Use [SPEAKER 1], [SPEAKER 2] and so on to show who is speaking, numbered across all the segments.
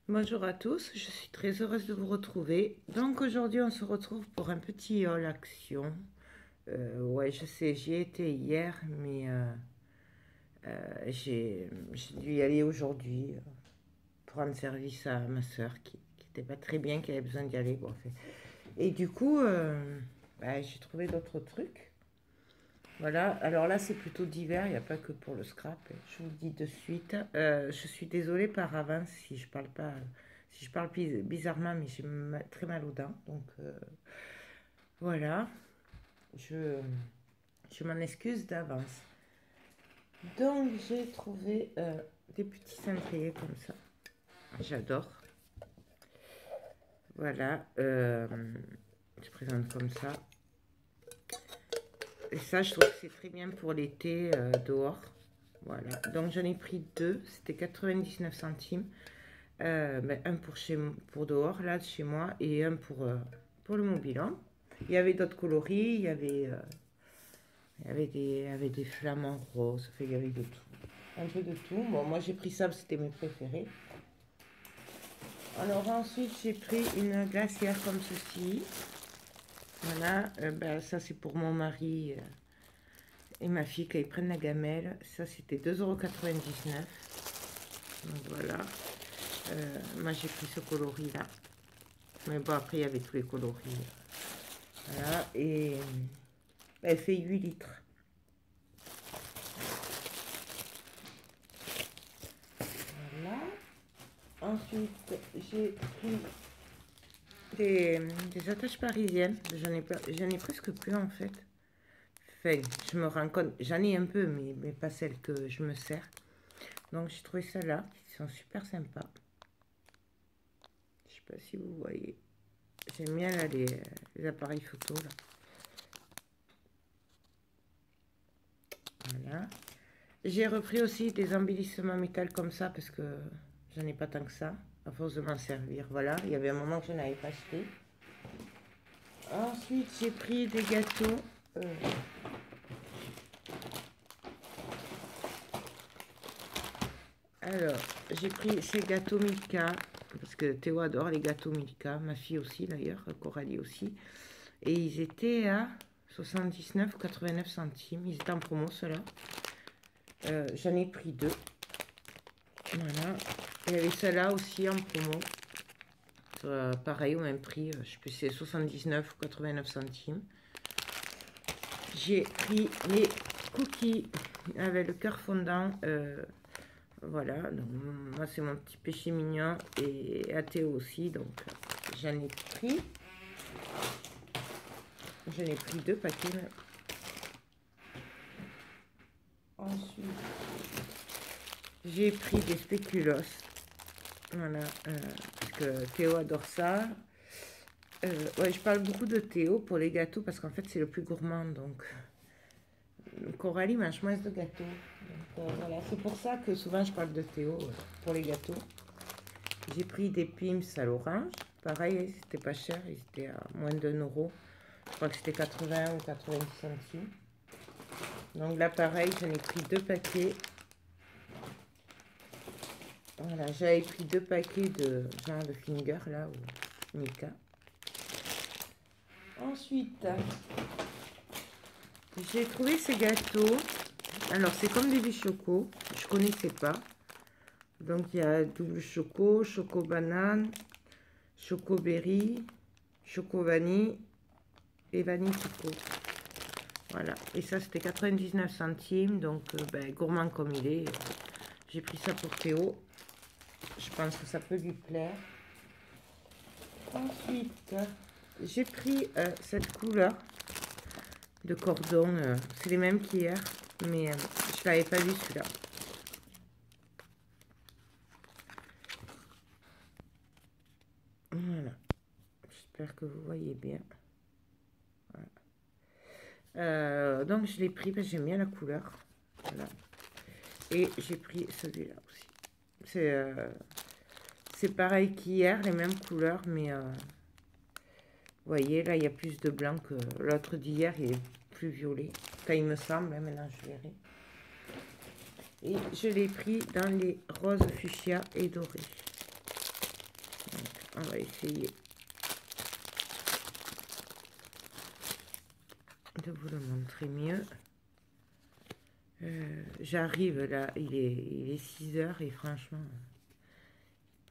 [SPEAKER 1] Bonjour à tous, je suis très heureuse de vous retrouver. Donc aujourd'hui on se retrouve pour un petit haul action. Ouais, je sais, j'y étais hier, mais j'ai dû y aller aujourd'hui pour rendre service à ma soeur qui était pas très bien, qui avait besoin d'y aller. Bon, et du coup, j'ai trouvé d'autres trucs. Voilà, alors là c'est plutôt d'hiver, il n'y a pas que pour le scrap, je vous le dis de suite. Je suis désolée par avance si je parle pas, si je parle bizarrement, mais j'ai très mal aux dents. Donc voilà, je, je m'en excuse d'avance. Donc j'ai trouvé des petits cendriers comme ça. J'adore. Voilà, je présente comme ça. Et ça, je trouve que c'est très bien pour l'été dehors. Voilà, donc j'en ai pris deux, c'était 99 centimes. Un pour dehors, là, de chez moi, et un pour le mobil-homme. Il y avait d'autres coloris, il y avait des flamants roses, enfin, il y avait de tout. Un peu de tout. Bon, moi j'ai pris ça, c'était mes préférés. Alors ensuite, j'ai pris une glacière comme ceci. Voilà, ça c'est pour mon mari et ma fille quand ils prennent la gamelle. Ça c'était 2,99 €. Donc voilà. Moi j'ai pris ce coloris là. Mais bon, après il y avait tous les coloris. Voilà, et elle fait 8 litres. Voilà. Ensuite, j'ai pris des attaches parisiennes. J'en ai presque plus en fait. Enfin, je me rends compte, j'en ai un peu, mais pas celles que je me sers. Donc j'ai trouvé celles-là, qui sont super sympas. Je sais pas si vous voyez. J'aime bien là, les appareils photo là. Voilà. J'ai repris aussi des embellissements métal comme ça parce que j'en ai pas tant que ça, à force de m'en servir. Voilà, il y avait un moment que je n'avais pas acheté. Ensuite, j'ai pris des gâteaux. Alors, j'ai pris ces gâteaux Milka, parce que Théo adore les gâteaux Milka, ma fille aussi d'ailleurs, Coralie aussi. Et ils étaient à 79 ou 89 centimes. Ils étaient en promo, ceux-là. J'en ai pris deux. Voilà. Il y avait ceux-là aussi en promo. Pareil, au même prix. Je sais plus si c'est 79 ou 89 centimes. J'ai pris les cookies avec le cœur fondant. Voilà, donc moi c'est mon petit péché mignon et à Théo aussi, donc j'en ai pris. J'en ai pris deux paquets. Ensuite, j'ai pris des spéculoos. Voilà, parce que Théo adore ça. Ouais, je parle beaucoup de Théo pour les gâteaux parce qu'en fait c'est le plus gourmand, donc Coralie mange moins de gâteaux. Donc voilà, c'est pour ça que souvent je parle de Théo pour les gâteaux. J'ai pris des Pims à l'orange. Pareil, c'était pas cher, ils étaient à moins d'1 €. Je crois que c'était 80 ou 90 centimes. Donc là, pareil, j'en ai pris deux paquets. Voilà, j'avais pris deux paquets de genre de Finger, là, ou Mika. Ensuite, j'ai trouvé ces gâteaux. Alors, c'est comme des bichocos. Je connaissais pas. Donc, il y a double choco, choco banane, choco berry, choco vanille et vanille choco. Voilà, et ça c'était 99 centimes, donc gourmand comme il est. J'ai pris ça pour Théo. Je pense que ça peut lui plaire. Ensuite, j'ai pris cette couleur de cordon. C'est les mêmes qu'hier, mais je l'avais pas vu celui-là. Voilà, j'espère que vous voyez bien. Voilà. Donc je l'ai pris parce que j'aime bien la couleur. Voilà. Et j'ai pris celui-là aussi. C'est pareil qu'hier, les mêmes couleurs, mais vous voyez, là, il y a plus de blanc que l'autre d'hier, il est plus violet. Enfin, il me semble, hein, maintenant je verrai. Et je l'ai pris dans les roses fuchsia et dorés. on va essayer de vous le montrer mieux. J'arrive là, il est 6 heures et franchement,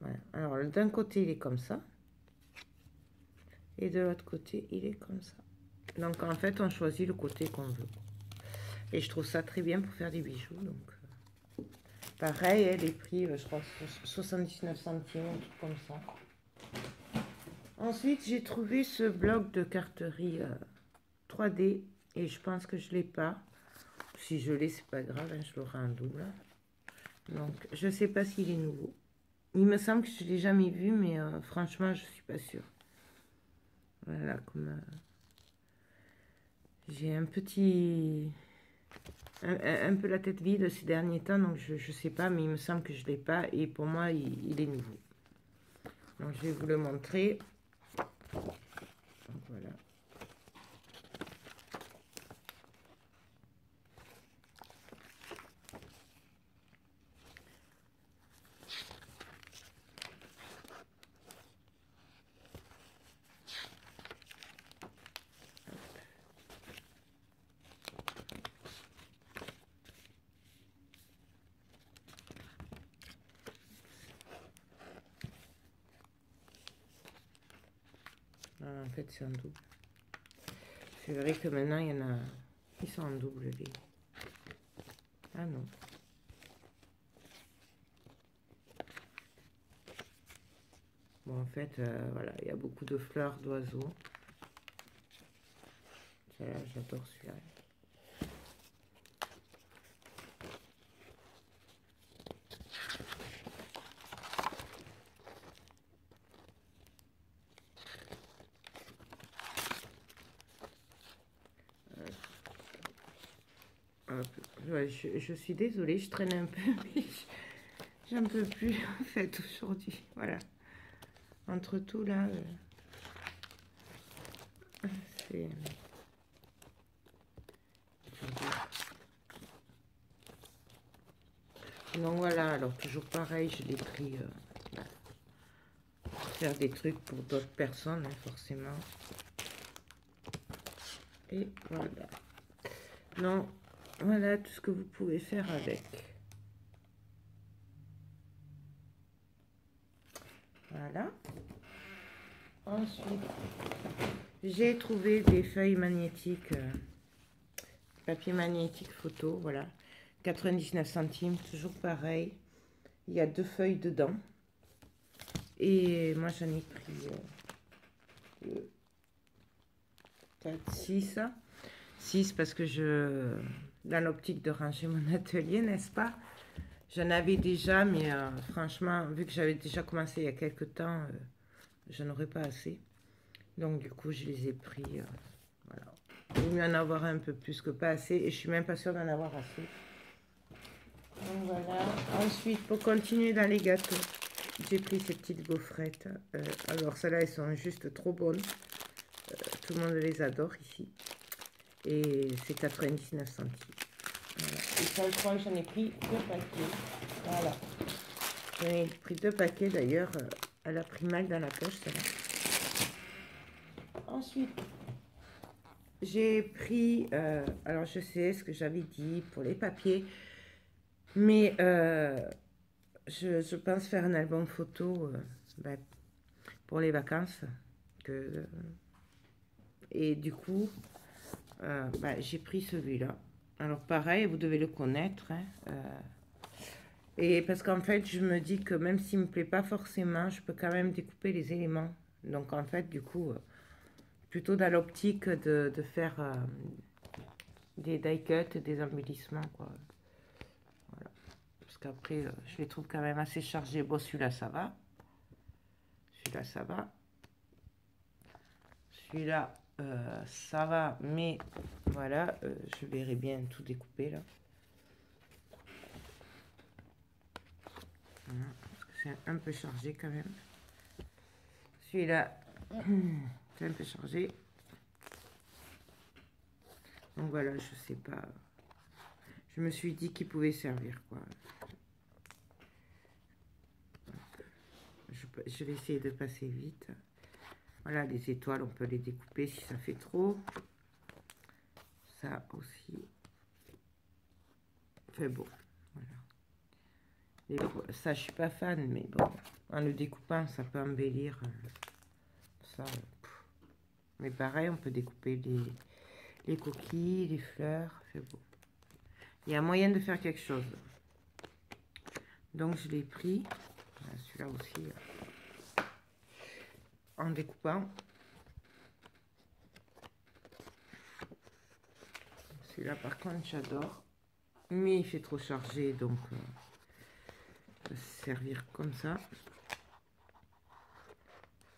[SPEAKER 1] voilà. Alors d'un côté il est comme ça et de l'autre côté il est comme ça. Donc en fait on choisit le côté qu'on veut et je trouve ça très bien pour faire des bijoux. Donc pareil, hein, les prix je crois 79 centimes, un truc comme ça. Ensuite j'ai trouvé ce bloc de carterie 3D et je pense que je l'ai pas. Si je l'ai, c'est pas grave, hein, je l'aurai en double. Donc, je sais pas s'il est nouveau. Il me semble que je l'ai jamais vu, mais franchement, je suis pas sûre. Voilà, comme j'ai un petit, un peu la tête vide ces derniers temps, donc je sais pas, mais il me semble que je l'ai pas et pour moi, il est nouveau. Donc, je vais vous le montrer. Donc, voilà. Ah, en fait, c'est en double. C'est vrai que maintenant, il y en a... Ils sont en double, les... Ah non. Bon, en fait, voilà, il y a beaucoup de fleurs d'oiseaux. J'adore celui-là. Ouais, je suis désolée, je traîne un peu, mais j'en peux plus en fait aujourd'hui. Voilà. Entre tout là, c'est... Donc voilà, alors toujours pareil, je l'ai pris pour faire des trucs pour d'autres personnes, hein, forcément. Et voilà. Non, voilà tout ce que vous pouvez faire avec. Voilà. Ensuite, j'ai trouvé des feuilles magnétiques, papier magnétique photo, voilà. 99 centimes, toujours pareil. Il y a 2 feuilles dedans. Et moi, j'en ai pris 4, 6. 6 parce que dans l'optique de ranger mon atelier, n'est-ce pas? J'en avais déjà, mais franchement, vu que j'avais déjà commencé il y a quelques temps, je n'aurais pas assez. Donc, du coup, je les ai pris. Voilà. Il vaut mieux en avoir un peu plus que pas assez. Et je suis même pas sûre d'en avoir assez. Donc, voilà. Ensuite, pour continuer dans les gâteaux, j'ai pris ces petites gaufrettes. Alors, celles-là, elles sont juste trop bonnes. Tout le monde les adore ici. Et c'est 99 centimes. Voilà. Et ça, je crois que j'en ai pris 2 paquets. Voilà. J'en ai pris 2 paquets d'ailleurs. Elle a pris mal dans la poche, celle-là. Ensuite, j'ai pris... alors, je sais ce que j'avais dit pour les papiers. Mais je pense faire un album photo pour les vacances. Et du coup, j'ai pris celui-là. Alors pareil, vous devez le connaître. Hein, et parce qu'en fait, je me dis que même s'il ne me plaît pas forcément, je peux quand même découper les éléments. Donc en fait, du coup, plutôt dans l'optique de faire des die cuts, des embellissements, quoi. Voilà. Parce qu'après, je les trouve quand même assez chargés. Bon, celui-là, ça va. Celui-là, ça va. Celui-là, ça va, mais voilà, je verrai bien tout découper là. Voilà, parce que c'est un peu chargé quand même. Celui-là, c'est un peu chargé. Donc voilà, je sais pas. Je me suis dit qu'il pouvait servir, quoi. Je je vais essayer de passer vite. Voilà, les étoiles, on peut les découper si ça fait trop. Ça aussi. Fait bon, voilà. Ça, je suis pas fan, mais bon, en le découpant, ça peut embellir. Ça, mais pareil, on peut découper les coquilles, les fleurs. C'est beau. Il y a moyen de faire quelque chose. Donc, je l'ai pris. Celui-là aussi. En découpant. Celui-là, par contre, j'adore. Mais il fait trop chargé, donc va se servir comme ça.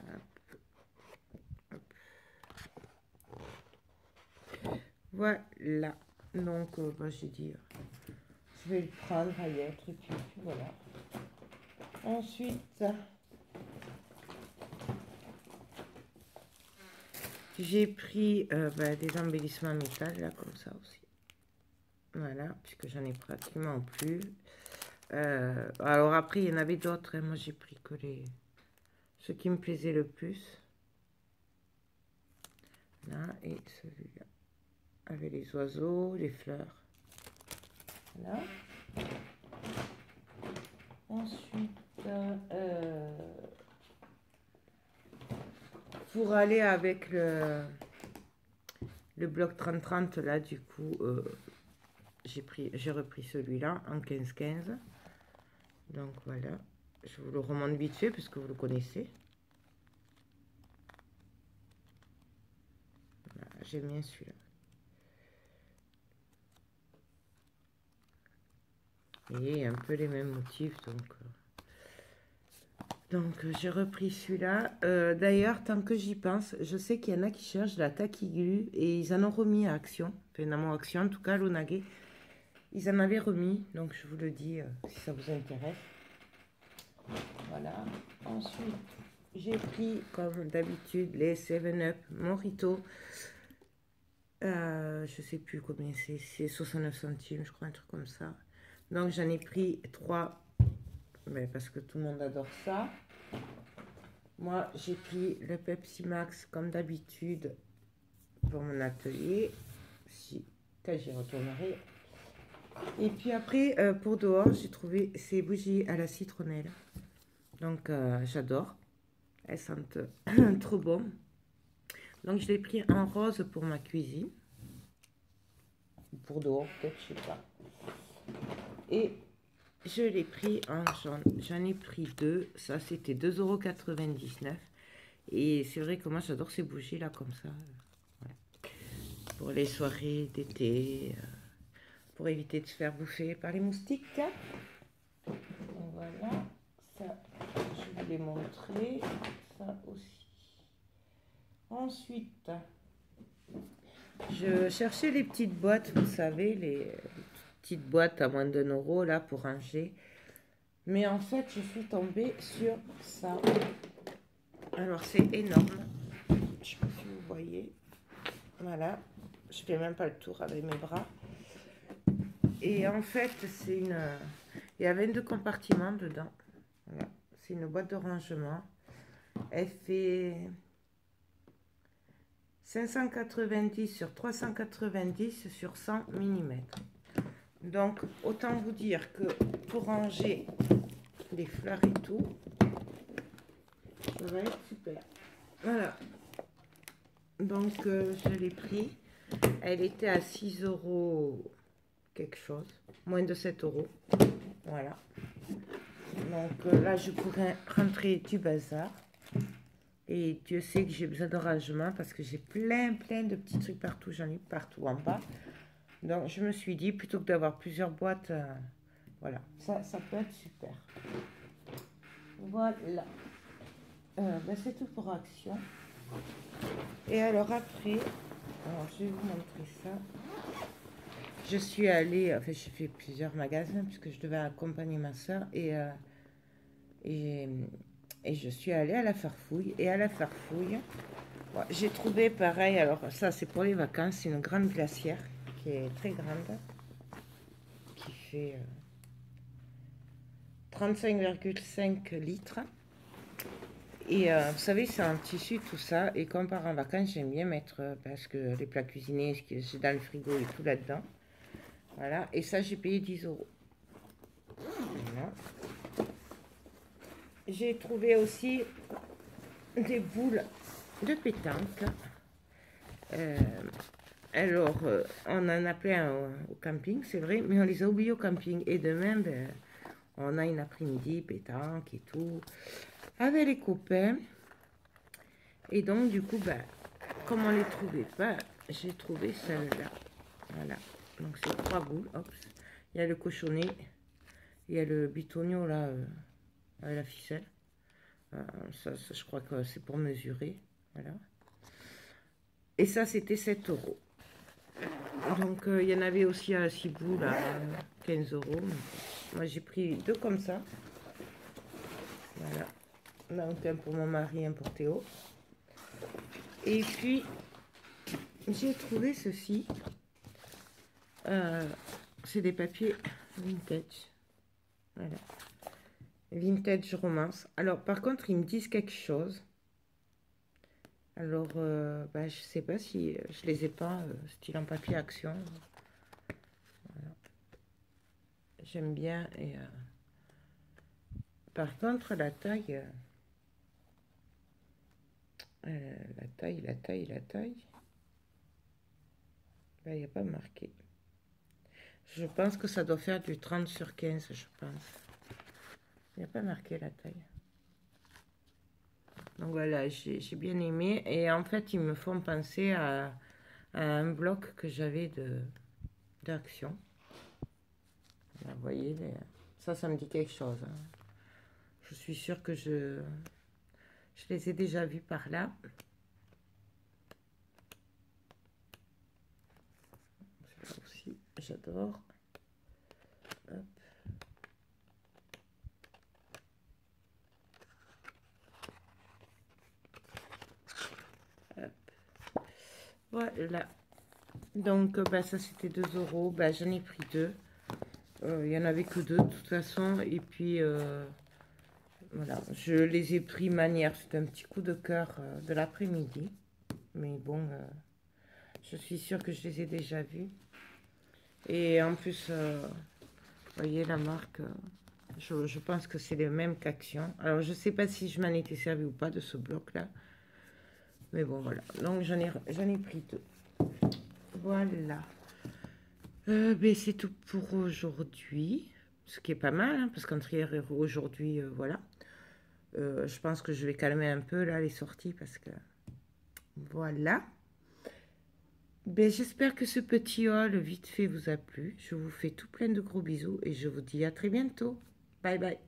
[SPEAKER 1] Hop. Hop. Voilà. Donc, bah, j'ai dit, je vais le prendre ailleurs, et puis voilà. Ensuite, j'ai pris bah, des embellissements métal, là, comme ça aussi. Voilà, puisque j'en ai pratiquement plus. Alors après, il y en avait d'autres. Hein. Moi, j'ai pris que ceux qui me plaisaient le plus. Là, et celui-là. Avec les oiseaux, les fleurs. Voilà. Ensuite, pour aller avec le bloc 30-30, là, du coup, j'ai repris celui-là en 15-15. Donc voilà, je vous le remonte vite fait parce que vous le connaissez. Voilà, j'aime bien celui-là. Et un peu les mêmes motifs, donc j'ai repris celui-là. D'ailleurs, tant que j'y pense, je sais qu'il y en a qui cherchent de la taquiglu et ils en ont remis à Action. Enfin, dans mon Action, en tout cas, l'Onagé. Ils en avaient remis, donc je vous le dis si ça vous intéresse. Voilà. Ensuite, j'ai pris, comme d'habitude, les 7-Up Morito. Je sais plus combien c'est 69 centimes, je crois, un truc comme ça. Donc j'en ai pris 3, mais parce que tout le monde adore ça. Moi, j'ai pris le Pepsi Max, comme d'habitude, pour mon atelier. Si, quand j'y retournerai. Et puis après, pour dehors, j'ai trouvé ces bougies à la citronnelle. Donc, j'adore. Elles sentent trop bon. Donc, je l'ai pris en rose pour ma cuisine. Pour dehors, peut-être, je sais pas. Et je l'ai pris en jaune. J'en ai pris 2. Ça, c'était 2,99 €. Et c'est vrai que moi, j'adore ces bougies-là, comme ça. Voilà. Pour les soirées d'été. Pour éviter de se faire bouffer par les moustiques. Donc, voilà. Ça, je vous l'ai montré. Ça aussi. Ensuite, je cherchais les petites boîtes, vous savez, les petites boîtes à moins de 1 € là pour ranger. Mais en fait, je suis tombée sur ça. Alors, c'est énorme. Je ne sais pas si vous voyez. Voilà. Je fais même pas le tour avec mes bras. Et en fait, c'est une... Il y a 22 compartiments dedans. Voilà. C'est une boîte de rangement. Elle fait 590 sur 390 sur 100 mm. Donc, autant vous dire que pour ranger les fleurs et tout, ça va être super. Voilà. Donc, je l'ai pris. Elle était à 6 € quelque chose. Moins de 7 €. Voilà. Donc, là, je pourrais rentrer du bazar. Et Dieu sait que j'ai besoin de rangement parce que j'ai plein de petits trucs partout. J'en ai partout en bas. Donc, je me suis dit, plutôt que d'avoir plusieurs boîtes, voilà, ça peut être super. Voilà. Ben, c'est tout pour Action. Et alors après, je vais vous montrer ça. Je suis allée, enfin, j'ai fait plusieurs magasins puisque je devais accompagner ma soeur et je suis allée à la Farfouille. Et à la Farfouille, bon, j'ai trouvé pareil, alors ça c'est pour les vacances, c'est une grande glacière qui est très grande, qui fait 35,5 litres. Et vous savez, c'est en tissu tout ça. Et quand on part en vacances, j'aime bien mettre, parce que les plats cuisinés, j'ai dans le frigo et tout là-dedans. Voilà. Et ça, j'ai payé 10 euros. Voilà. J'ai trouvé aussi des boules de pétanque. Alors, on en a plein au camping, c'est vrai, mais on les a oubliés au camping. Et demain, ben, on a une après-midi pétanque et tout, avec les copains. Et donc, du coup, ben, comme on les trouvait pas, j'ai trouvé celle-là. Voilà. Donc, c'est 3 boules. Hop. Il y a le cochonnet, il y a le bitonio, là, avec la ficelle. Ça, je crois que c'est pour mesurer. Voilà. Et ça, c'était 7 euros. Donc, il y en avait aussi à 6 boules à 15 euros. Moi, j'ai pris 2 comme ça. Voilà. Donc, un pour mon mari, un pour Théo. Et puis, j'ai trouvé ceci. C'est des papiers vintage. Voilà. Vintage romance. Alors, par contre, ils me disent quelque chose. Alors, bah, je sais pas si je les ai pas, style en papier action. Voilà. J'aime bien. Et par contre, la taille, la taille. Là, il n'y a pas marqué. Je pense que ça doit faire du 30 sur 15, je pense. Il n'y a pas marqué la taille. Donc voilà, j'ai bien aimé. Et en fait, ils me font penser à un bloc que j'avais d'action. Vous voyez, ça me dit quelque chose. Hein. Je suis sûre que je les ai déjà vus par là. Ça aussi, j'adore. Hop. Hop. Voilà. Donc, bah, ça, c'était 2 euros. Bah, j'en ai pris 2. Il n'y en avait que 2, de toute façon. Et puis, voilà. Je les ai pris manière. C'est un petit coup de cœur de l'après-midi. Mais bon, je suis sûre que je les ai déjà vus. Et en plus, vous voyez la marque, je pense que c'est le même qu'Action. Alors, je ne sais pas si je m'en étais servi ou pas de ce bloc-là. Mais bon, voilà. Donc, j'en ai pris 2. Voilà. Ben, c'est tout pour aujourd'hui. Ce qui est pas mal, hein, parce qu'entre hier et aujourd'hui, voilà. Je pense que je vais calmer un peu, là, les sorties, parce que... Voilà. Ben, j'espère que ce petit haul vite fait vous a plu. Je vous fais tout plein de gros bisous et je vous dis à très bientôt. Bye bye.